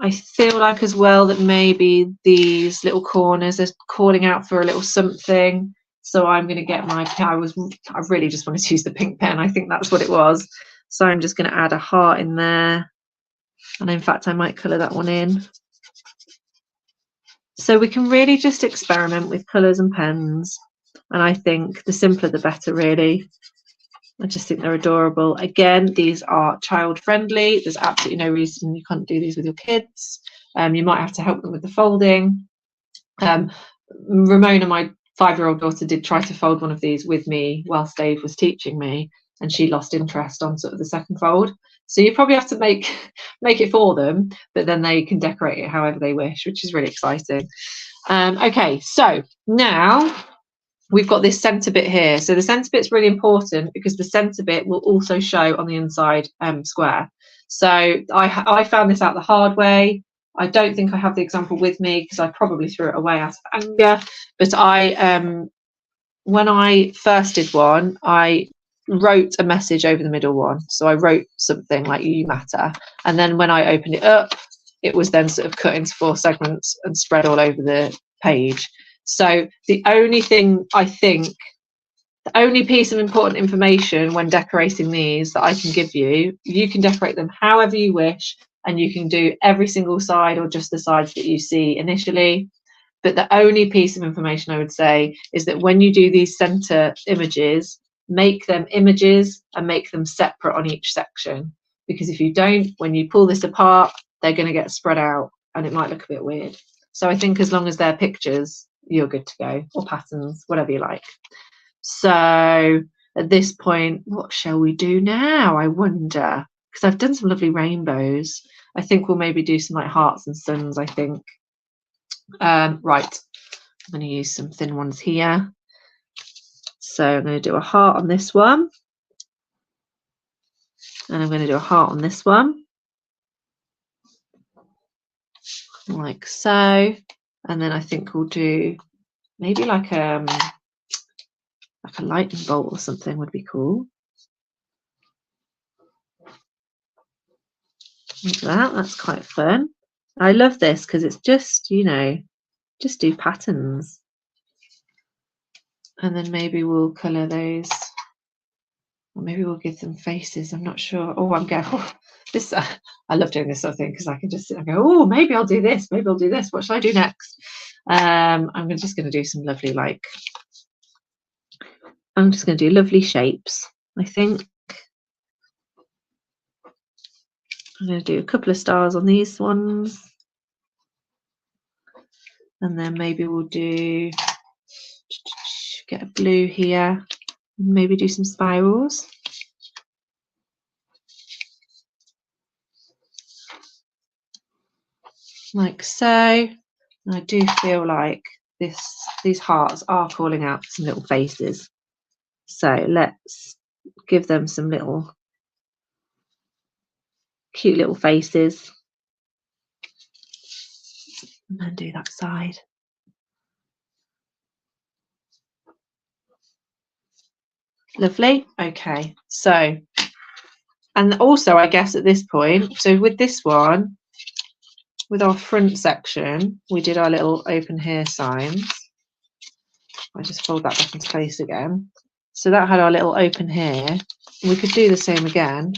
I feel like as well that maybe these little corners are calling out for a little something. So I'm going to get my pen. I really just wanted to use the pink pen. I think that's what it was. So I'm just going to add a heart in there. And in fact, I might colour that one in. So we can really just experiment with colours and pens. And I think the simpler the better, really. I just think they're adorable. Again, these are child friendly. There's absolutely no reason you can't do these with your kids. You might have to help them with the folding. Ramona, my 5-year-old daughter, did try to fold one of these with me whilst Dave was teaching me, and she lost interest on sort of the second fold. So you probably have to make it for them, but then they can decorate it however they wish, which is really exciting. Okay, so now we've got this centre bit here. So the centre bit's really important because the centre bit will also show on the inside square. So I found this out the hard way. I don't think I have the example with me because I probably threw it away out of anger. But when I first did one, I wrote a message over the middle one. So I wrote something like "You matter," and then when I opened it up, it was then sort of cut into 4 segments and spread all over the page. So the only thing I think, the only piece of important information when decorating these that I can give you, you can decorate them however you wish, and you can do every single side or just the sides that you see initially. But the only piece of information I would say is that when you do these center images, make them images and make them separate on each section. Because if you don't, when you pull this apart, they're going to get spread out and it might look a bit weird. So I think as long as they're pictures, you're good to go, or patterns, whatever you like. So at this point, what shall we do now, I wonder? Because I've done some lovely rainbows. I think we'll maybe do some like hearts and suns, I think. Right, I'm going to use some thin ones here. So I'm going to do a heart on this one. And I'm going to do a heart on this one. Like so. And then I think we'll do maybe like a lightning bolt or something would be cool. Like that, that's quite fun. I love this because it's just, you know, just do patterns. And then maybe we'll colour those, or maybe we'll give them faces, I'm not sure. Oh, I'm going, oh, this, I love doing this sort of thing because I can just sit and go, oh, maybe I'll do this, maybe I'll do this. What should I do next? I'm just going to do some lovely, like, I'm just going to do lovely shapes, I think. I'm going to do a couple of stars on these ones. And then maybe we'll do, get a blue here, maybe do some spirals. Like so. And I do feel like these hearts are calling out for some little faces. So let's give them some little cute little faces. And then do that side. Lovely. Okay, so, and also I guess at this point, so with this one, with our front section, we did our little open here signs. I just fold that back into place again. So that had our little open here. We could do the same again.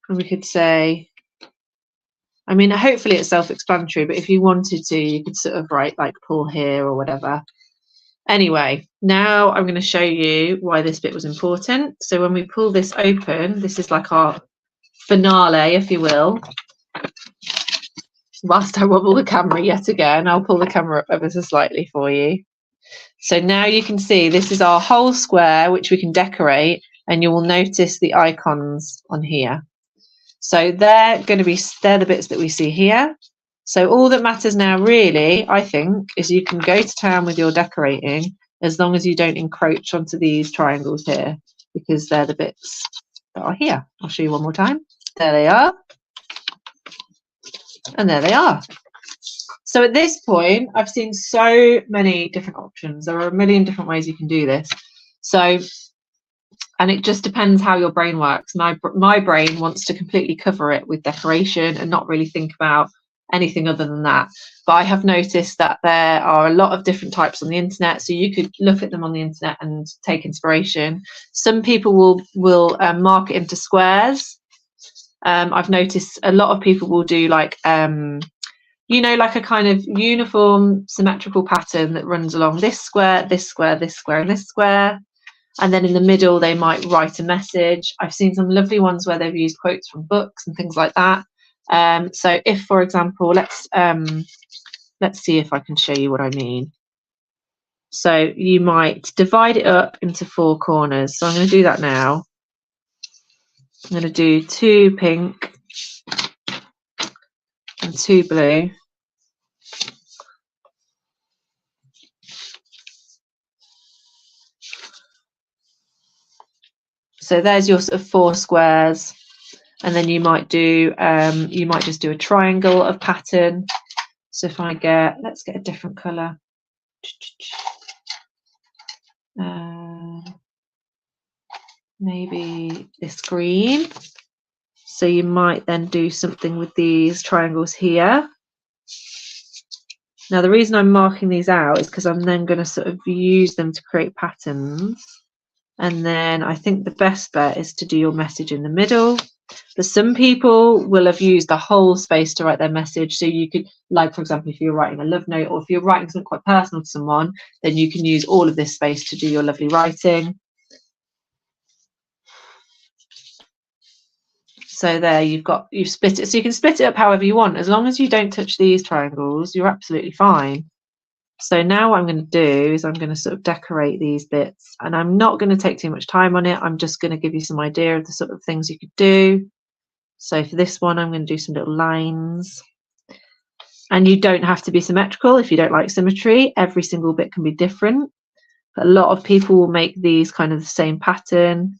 And we could say, I mean, hopefully it's self-explanatory, but if you wanted to, you could sort of write like pull here or whatever. Anyway, now I'm going to show you why this bit was important. So when we pull this open, this is like our finale, if you will. Whilst I wobble the camera yet again, I'll pull the camera up ever so slightly for you. So now you can see this is our whole square, which we can decorate, and you will notice the icons on here. So they're the bits that we see here. So all that matters now really, I think, is you can go to town with your decorating as long as you don't encroach onto these triangles here, because they're the bits that are here. I'll show you one more time. There they are. And there they are. So at this point, I've seen so many different options. There are a million different ways you can do this. So, and it just depends how your brain works. My brain wants to completely cover it with decoration and not really think about anything other than that. But I have noticed that there are a lot of different types on the internet, so you could look at them on the internet and take inspiration. Some people will mark it into squares. I've noticed a lot of people will do like you know, like a kind of uniform symmetrical pattern that runs along this square, this square, this square, and this square. And then in the middle, they might write a message. I've seen some lovely ones where they've used quotes from books and things like that. So if, for example, let's see if I can show you what I mean. So you might divide it up into 4 corners. So I'm going to do that now. I'm going to do 2 pink and 2 blue. So there's your sort of 4 squares, and then you might do you might just do a triangle of pattern. So if I let's get a different colour. Maybe this green. So you might then do something with these triangles here. Now the reason I'm marking these out is because I'm then going to sort of use them to create patterns. And then I think the best bet is to do your message in the middle. But some people will have used the whole space to write their message. So you could, like, for example, if you're writing a love note, or if you're writing something quite personal to someone, then you can use all of this space to do your lovely writing. So there you've split it. So you can split it up however you want. As long as you don't touch these triangles, you're absolutely fine. So now what I'm going to do is I'm going to sort of decorate these bits, and I'm not going to take too much time on it. I'm just going to give you some idea of the sort of things you could do. So for this one, I'm going to do some little lines, and you don't have to be symmetrical if you don't like symmetry. Every single bit can be different, but a lot of people will make these kind of the same pattern.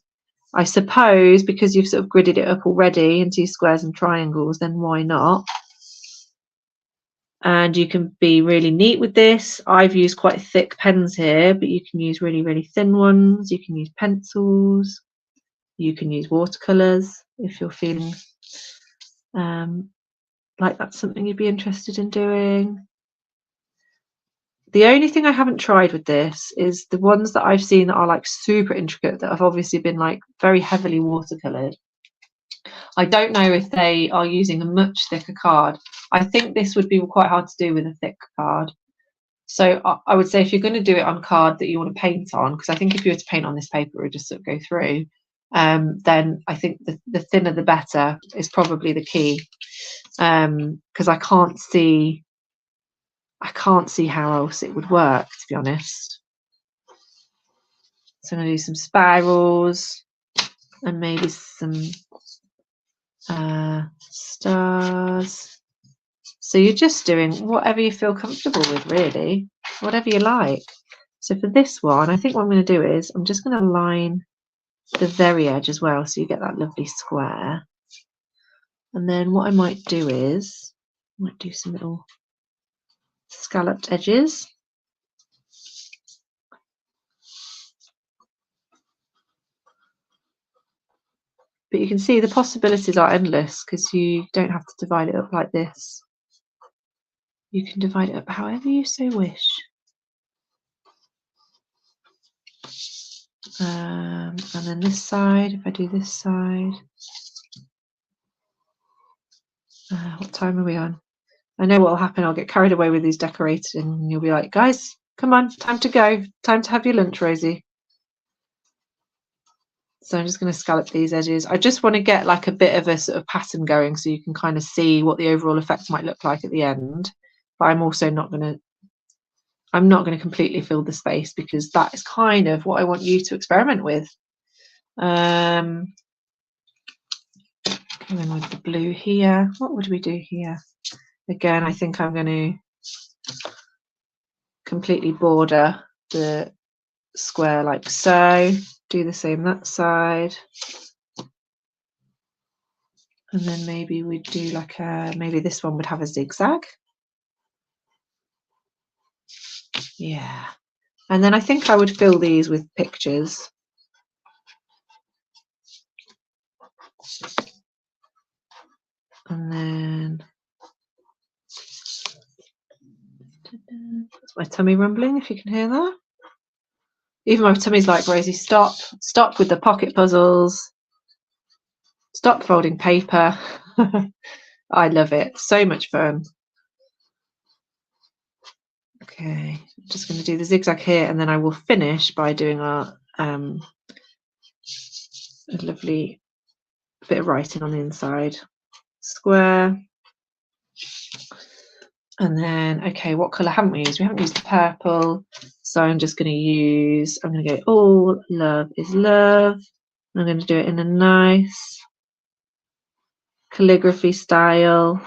I suppose because you've sort of gridded it up already into squares and triangles, then why not? And you can be really neat with this. I've used quite thick pens here, but you can use really, really thin ones. You can use pencils. You can use watercolours if you're feeling like that's something you'd be interested in doing. The only thing I haven't tried with this is the ones that I've seen that are like super intricate, that have obviously been like very heavily watercoloured. I don't know if they are using a much thicker card. I think this would be quite hard to do with a thick card. So I would say if you're going to do it on card that you want to paint on, because I think if you were to paint on this paper, it would just sort of go through, then I think the thinner the better is probably the key, because I can't see how else it would work, to be honest. So I'm going to do some spirals and maybe some stars. So you're just doing whatever you feel comfortable with, really, whatever you like. So for this one, I think what I'm going to do is I'm just going to line the very edge as well, so you get that lovely square. And then what I might do is I might do some little scalloped edges. But you can see the possibilities are endless, because you don't have to divide it up like this. You can divide it up however you so wish. And then this side, if I do this side, what time are we on? I know what will happen. I'll get carried away with these decorated, and you'll be like, guys, come on, time to go. Time to have your lunch, Rosie. So I'm just going to scallop these edges. I just want to get like a bit of a sort of pattern going so you can kind of see what the overall effect might look like at the end. But I'm also not going to completely fill the space because that is kind of what I want you to experiment with. Coming with the blue here. What would we do here? Again, I think I'm going to completely border the square like so. Do the same that side. And then maybe we'd do like maybe this one would have a zigzag. Yeah. And then I think I would fill these with pictures. And then that's my tummy rumbling, if you can hear that. Even my tummy's like, Rosie, stop with the pocket puzzles. Stop folding paper. I love it. So much fun. Okay, I'm just going to do the zigzag here, and then I will finish by doing our a lovely bit of writing on the inside. Square. And then, okay, what colour haven't we used? We haven't used the purple. So I'm just going to go, all love is love. I'm going to do it in a nice calligraphy style.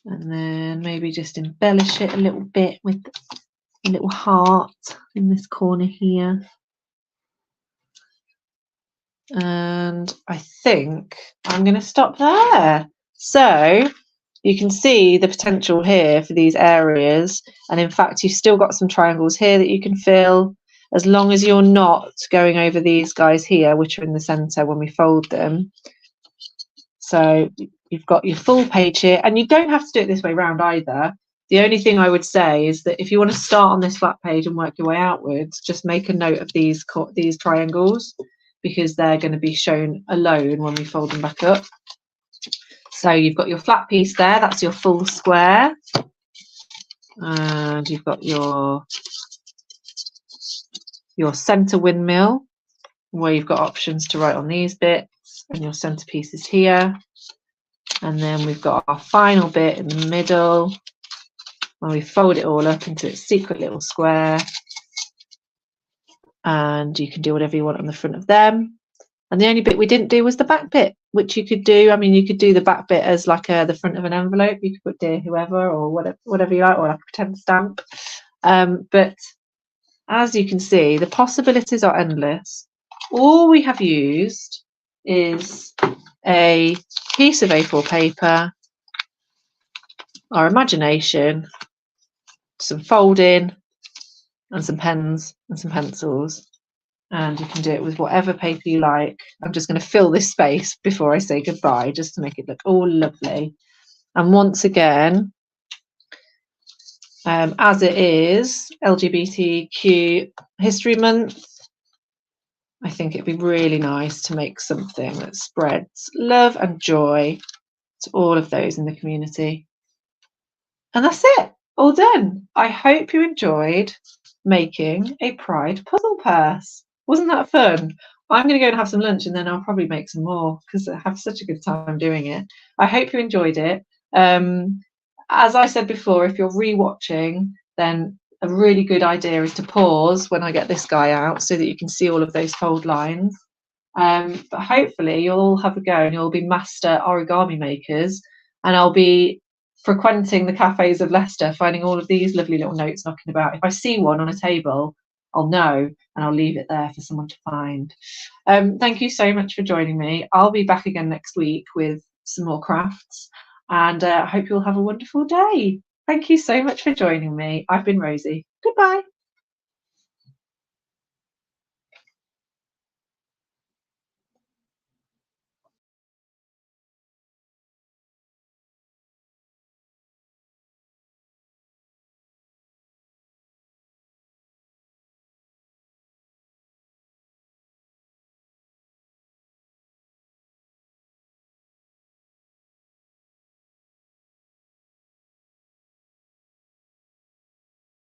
And then maybe just embellish it a little bit with a little heart in this corner here. And I think I'm going to stop there. So you can see the potential here for these areas. And in fact, you've still got some triangles here that you can fill, as long as you're not going over these guys here, which are in the center when we fold them. So you've got your full page here, and you don't have to do it this way round either. The only thing I would say is that if you want to start on this flat page and work your way outwards, just make a note of these triangles, because they're going to be shown alone when we fold them back up. So you've got your flat piece there, that's your full square. And you've got your center windmill, where you've got options to write on these bits, and your centerpiece is here. And then we've got our final bit in the middle, where we fold it all up into its secret little square. And you can do whatever you want on the front of them. And the only bit we didn't do was the back bit, which you could do. I mean, you could do the back bit as like the front of an envelope. You could put dear whoever or whatever you like, or like a pretend stamp. But as you can see, the possibilities are endless. All we have used is a piece of A4 paper, our imagination, some folding, and some pens and some pencils. And you can do it with whatever paper you like. I'm just going to fill this space before I say goodbye, just to make it look all lovely. And once again, as it is LGBTQ History Month, I think it'd be really nice to make something that spreads love and joy to all of those in the community. And that's it, all done. I hope you enjoyed making a Pride puzzle purse. Wasn't that fun? I'm going to go and have some lunch, and then I'll probably make some more because I have such a good time doing it. I hope you enjoyed it. As I said before, if you're re-watching, then a really good idea is to pause when I get this guy out so that you can see all of those fold lines. But hopefully you'll all have a go and you'll be master origami makers, and I'll be frequenting the cafes of Leicester, finding all of these lovely little notes knocking about. If I see one on a table, I'll know, and I'll leave it there for someone to find. Thank you so much for joining me. I'll be back again next week with some more crafts, and I hope you'll have a wonderful day. Thank you so much for joining me. I've been Rosie. Goodbye.